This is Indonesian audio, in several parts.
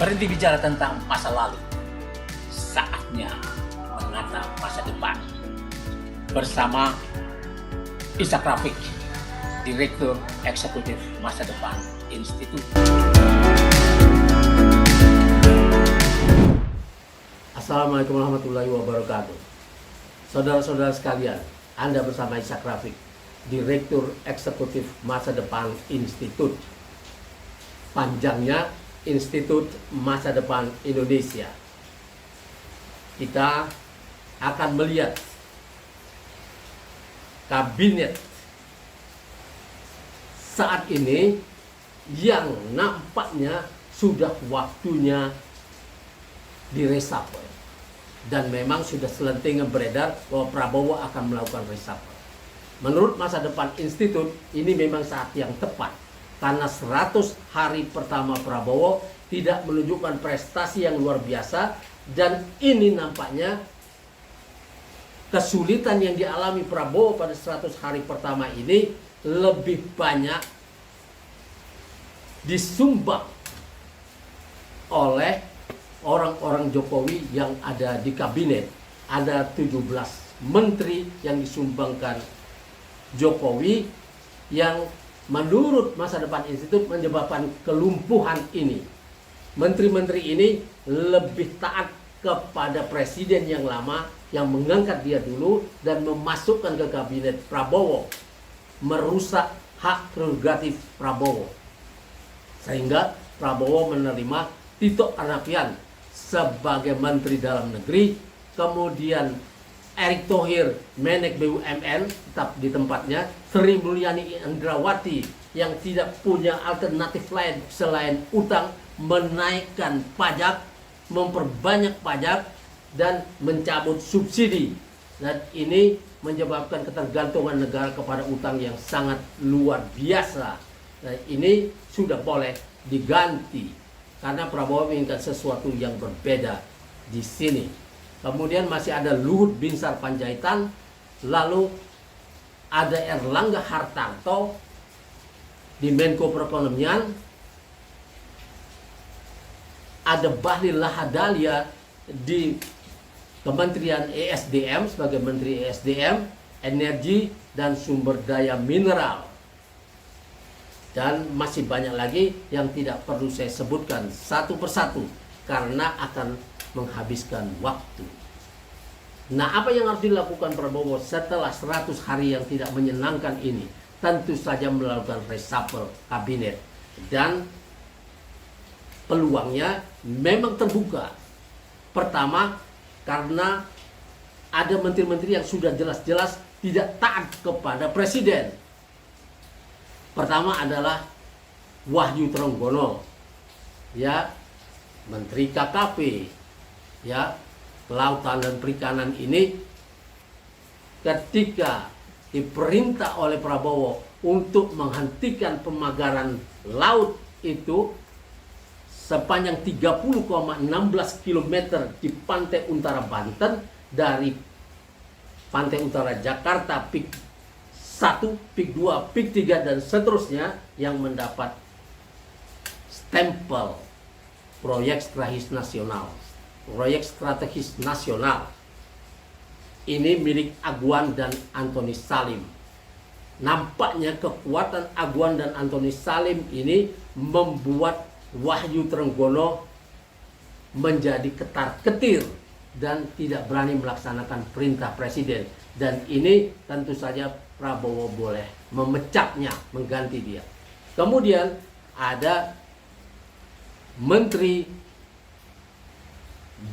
Berhenti bicara tentang masa lalu. Saatnya menatap masa depan. Bersama Ishak Rafiq, Direktur Eksekutif Masa Depan Institut. Assalamualaikum warahmatullahi wabarakatuh. Saudara-saudara sekalian, Anda bersama Ishak Rafiq, Direktur Eksekutif Masa Depan Institut. Panjangnya Institut Masa Depan Indonesia. Kita akan melihat kabinet saat ini yang nampaknya sudah waktunya diresapel. Dan memang sudah selentingan beredar bahwa Prabowo akan melakukan resapel. Menurut Masa Depan Institut, ini memang saat yang tepat. Karena 100 hari pertama Prabowo tidak menunjukkan prestasi yang luar biasa. Dan ini nampaknya kesulitan yang dialami Prabowo pada 100 hari pertama ini lebih banyak disumbang oleh orang-orang Jokowi yang ada di kabinet. Ada 17 menteri yang disumbangkan Jokowi yang menurut Masa Depan Institut menyebabkan kelumpuhan ini. Menteri-menteri ini lebih taat kepada presiden yang lama yang mengangkat dia dulu dan memasukkan ke kabinet Prabowo, merusak hak prerogatif Prabowo. Sehingga Prabowo menerima Tito Karnavian sebagai Menteri Dalam Negeri, kemudian Erick Thohir, Menek BUMN, tetap di tempatnya. Sri Mulyani Indrawati yang tidak punya alternatif lain selain utang, menaikkan pajak, memperbanyak pajak, dan mencabut subsidi. Dan ini menyebabkan ketergantungan negara kepada utang yang sangat luar biasa. Dan ini sudah boleh diganti karena Prabowo menginginkan sesuatu yang berbeda di sini. Kemudian masih ada Luhut Binsar Panjaitan, lalu ada Erlangga Hartarto di Menko Perekonomian, ada Bahlil Lahadalia di Kementerian ESDM sebagai Menteri ESDM, Energi dan Sumber Daya Mineral. Dan masih banyak lagi yang tidak perlu saya sebutkan satu persatu karena akan menghabiskan waktu. Nah, apa yang harus dilakukan Prabowo setelah 100 hari yang tidak menyenangkan ini? Tentu saja melakukan reshuffle kabinet. Dan peluangnya memang terbuka. Pertama, karena ada menteri-menteri yang sudah jelas-jelas tidak taat kepada presiden. Pertama adalah Wahyu Trenggono, ya, Menteri KKP, ya, Kelautan dan Perikanan ini ketika diperintah oleh Prabowo untuk menghentikan pemagaran laut itu sepanjang 30,16 km di pantai utara Banten, dari pantai utara Jakarta Pik 1, Pik 2, Pik 3 dan seterusnya yang mendapat stempel proyek strategis nasional. Proyek strategis nasional ini milik Aguan dan Antoni Salim. Nampaknya kekuatan Aguan dan Antoni Salim ini membuat Wahyu Trenggono menjadi ketar-ketir dan tidak berani melaksanakan perintah presiden. Dan ini tentu saja Prabowo boleh memecatnya, mengganti dia. Kemudian ada Menteri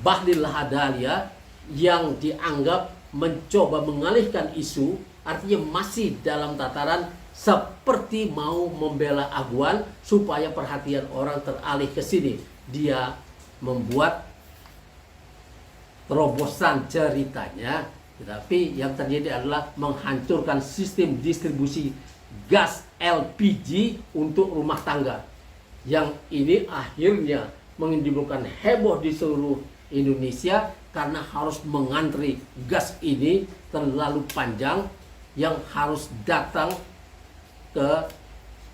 Bahlil Lahadalia yang dianggap mencoba mengalihkan isu, artinya masih dalam tataran seperti mau membela Aguan supaya perhatian orang teralih ke sini. Dia membuat terobosan ceritanya, tetapi yang terjadi adalah menghancurkan sistem distribusi gas LPG untuk rumah tangga. Yang ini akhirnya menimbulkan heboh di seluruh Indonesia karena harus mengantri gas ini terlalu panjang yang harus datang ke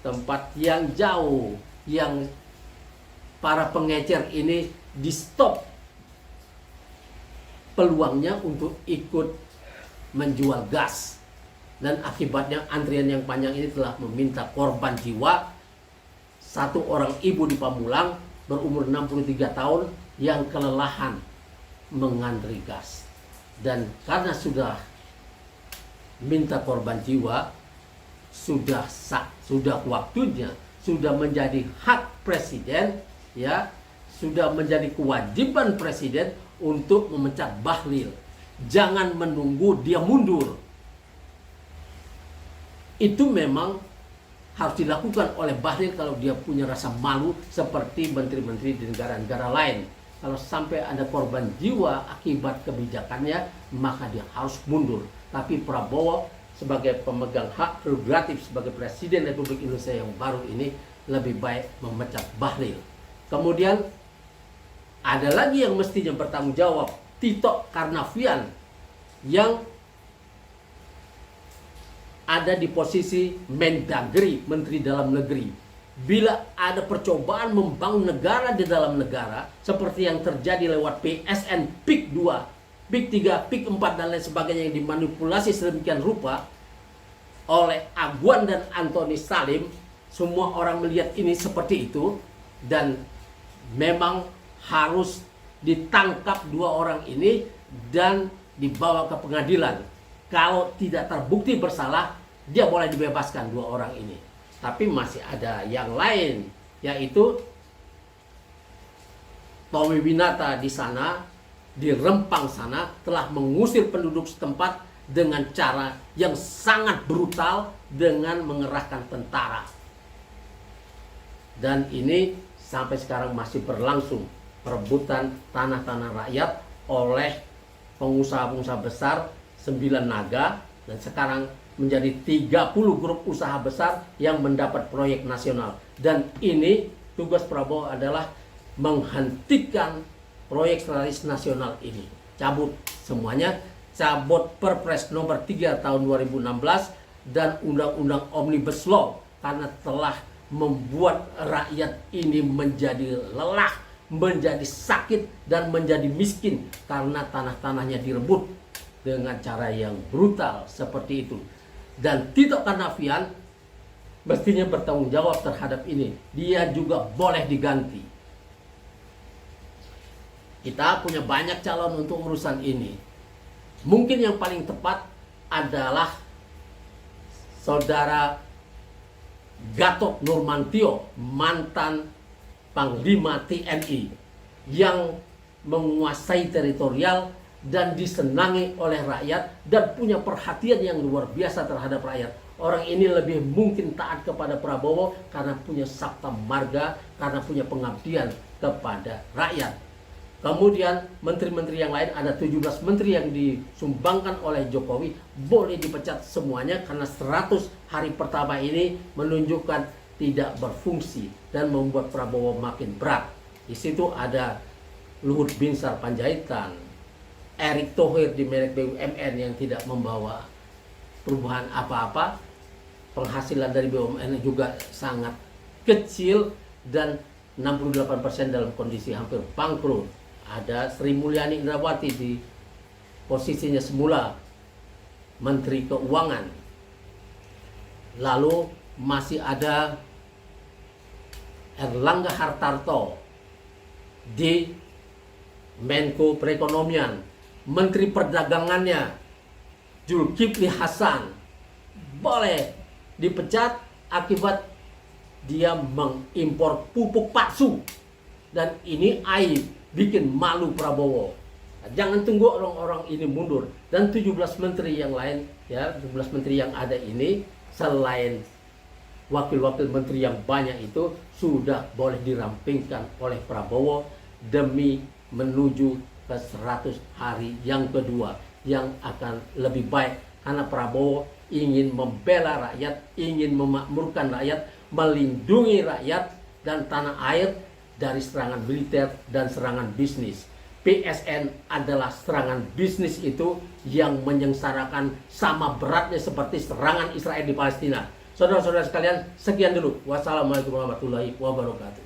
tempat yang jauh, yang para pengecer ini di stop peluangnya untuk ikut menjual gas, dan akibatnya antrian yang panjang ini telah meminta korban jiwa. Satu orang ibu di Pamulang berumur 63 tahun yang kelelahan mengantri gas, dan karena sudah minta korban jiwa, sudah waktunya, sudah menjadi hak presiden, ya, sudah menjadi kewajiban presiden untuk memecat Bahlil. Jangan menunggu dia mundur. Itu memang harus dilakukan oleh Bahlil kalau dia punya rasa malu seperti menteri-menteri di negara-negara lain. Kalau sampai ada korban jiwa akibat kebijakannya, maka dia harus mundur. Tapi Prabowo sebagai pemegang hak prerogatif sebagai Presiden Republik Indonesia yang baru ini lebih baik memecat Bahlil. Kemudian ada lagi yang mestinya bertanggung jawab, Tito Karnavian, yang ada di posisi Mendagri, Menteri Dalam Negeri. Bila ada percobaan membangun negara di dalam negara, seperti yang terjadi lewat PSN PIK 2, PIK 3, PIK 4, dan lain sebagainya yang dimanipulasi sedemikian rupa oleh Aguan dan Antoni Salim, semua orang melihat ini seperti itu, dan memang harus ditangkap dua orang ini dan dibawa ke pengadilan. Kalau tidak terbukti bersalah, dia boleh dibebaskan dua orang ini. Tapi masih ada yang lain, yaitu Tommy Winata di sana, di Rempang sana, telah mengusir penduduk setempat dengan cara yang sangat brutal dengan mengerahkan tentara. Dan ini sampai sekarang masih berlangsung, perebutan tanah-tanah rakyat oleh pengusaha-pengusaha besar 9 naga, dan sekarang menjadi 30 grup usaha besar yang mendapat proyek nasional. Dan ini tugas Prabowo adalah menghentikan proyek strategis nasional ini. Cabut semuanya, cabut Perpres nomor 3 tahun 2016 dan Undang-Undang Omnibus Law, karena telah membuat rakyat ini menjadi lelah, menjadi sakit, dan menjadi miskin karena tanah-tanahnya direbut dengan cara yang brutal seperti itu. Dan Tito Karnavian mestinya bertanggung jawab terhadap ini. Dia juga boleh diganti. Kita punya banyak calon untuk urusan ini. Mungkin yang paling tepat adalah Saudara Gatot Nurmantio, mantan Panglima TNI, yang menguasai teritorial dan disenangi oleh rakyat dan punya perhatian yang luar biasa terhadap rakyat. Orang ini lebih mungkin taat kepada Prabowo karena punya sabta marga, karena punya pengabdian kepada rakyat. Kemudian menteri-menteri yang lain, ada 17 menteri yang disumbangkan oleh Jokowi, boleh dipecat semuanya karena 100 hari pertama ini menunjukkan tidak berfungsi dan membuat Prabowo makin berat. Di situ ada Luhut Binsar Panjaitan, Erick Thohir di merek BUMN yang tidak membawa perubahan apa-apa, penghasilan dari BUMN juga sangat kecil dan 68% dalam kondisi hampir bangkrut. Ada Sri Mulyani Indrawati di posisinya semula Menteri Keuangan. Lalu masih ada Erlangga Hartarto di Menko Perekonomian. Menteri Perdagangannya Zulkifli Hasan boleh dipecat akibat dia mengimpor pupuk palsu, dan ini aib, bikin malu Prabowo. Jangan tunggu orang-orang ini mundur. Dan 17 menteri yang lain, ya, 17 menteri yang ada ini selain wakil-wakil menteri yang banyak itu sudah boleh dirampingkan oleh Prabowo demi menuju ke 100 hari yang kedua yang akan lebih baik, karena Prabowo ingin membela rakyat, ingin memakmurkan rakyat, melindungi rakyat dan tanah air dari serangan militer dan serangan bisnis. PSN adalah serangan bisnis itu yang menyengsarakan sama beratnya seperti serangan Israel di Palestina. Saudara-saudara sekalian, sekian dulu. Wassalamualaikum warahmatullahi wabarakatuh.